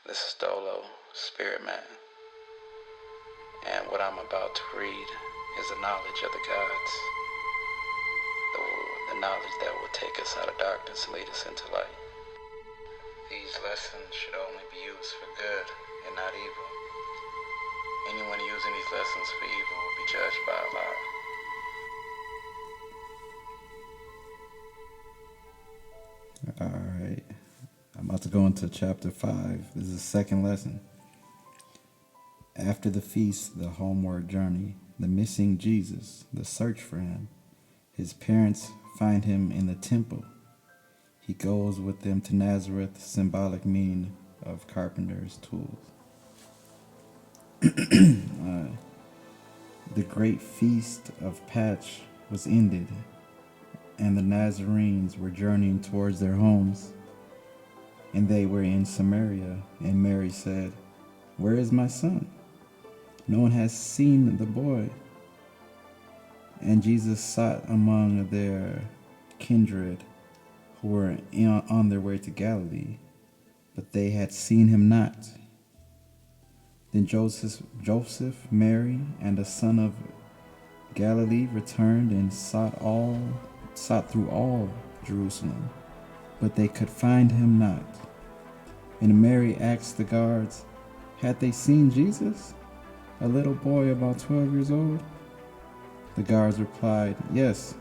This is Dolo, Spirit Man, and what I'm about to read is the knowledge of the gods, the knowledge that will take us out of darkness and lead us into light. These lessons should only be used for good and not evil. Anyone using these lessons for evil will be judged by Allah. Alright, I'm about to go into chapter 5. This is the second lesson. After the feast, the homeward journey, the missing Jesus, the search for him. His parents find him in the temple. He goes with them to Nazareth, symbolic meaning of carpenter's tools. The great feast of Patch was ended, and the Nazarenes were journeying towards their homes. And they were in Samaria, and Mary said, "Where is my son? No one has seen the boy." And Jesus sat among their kindred who were on their way to Galilee, but they had seen him not. Then Joseph, Mary, and the son of Galilee returned and sought through all Jerusalem, but they could find him not. And Mary asked the guards, had they seen Jesus, a little boy about 12 years old? The guards replied, yes,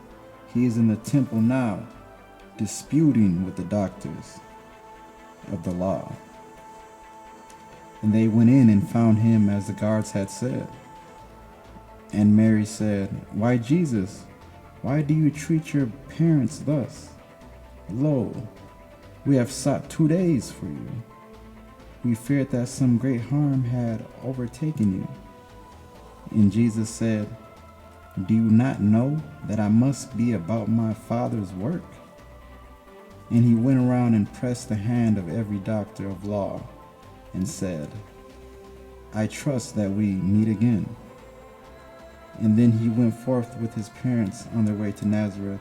he is in the temple now, disputing with the doctors of the law. And they went in and found him as the guards had said. And Mary said, "Why, Jesus, why do you treat your parents thus? Lo, we have sought 2 days for you. We feared that some great harm had overtaken you." And Jesus said, "Do you not know that I must be about my Father's work?" And he went around and pressed the hand of every doctor of law and said, "I trust that we meet again." And then he went forth with his parents on their way to Nazareth.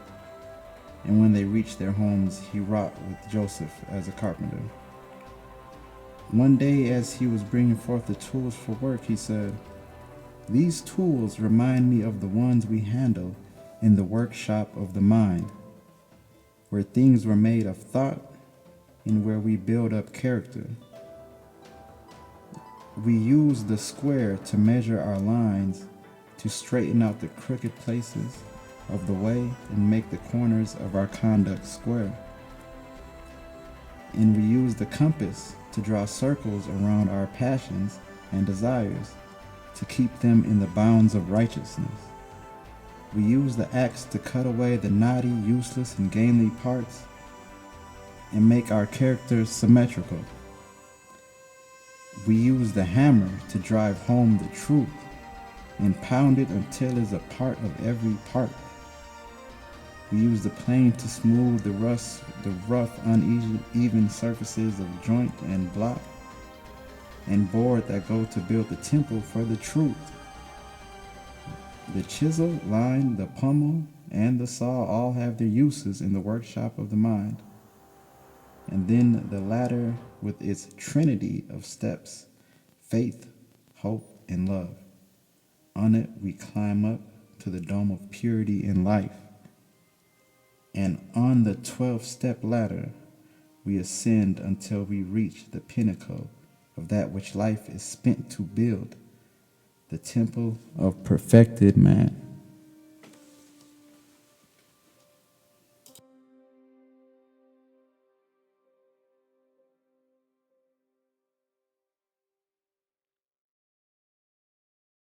And when they reached their homes, he wrought with Joseph as a carpenter. One day, as he was bringing forth the tools for work, he said, "These tools remind me of the ones we handle in the workshop of the mind, where things were made of thought and where we build up character. We use the square to measure our lines, to straighten out the crooked places of the way and make the corners of our conduct square. And we use the compass to draw circles around our passions and desires, to keep them in the bounds of righteousness. We use the axe to cut away the knotty, useless, and gainly parts and make our characters symmetrical. We use the hammer to drive home the truth and pound it until it is a part of every part. We use the plane to smooth the rough, uneven surfaces of joint and block, and board that go to build the temple for the truth. The chisel, line, the pummel, and the saw all have their uses in the workshop of the mind. And then the ladder with its trinity of steps, faith, hope, and love. On it we climb up to the dome of purity and life. And on the 12-step ladder we ascend until we reach the pinnacle of that which life is spent to build, the temple of perfected man.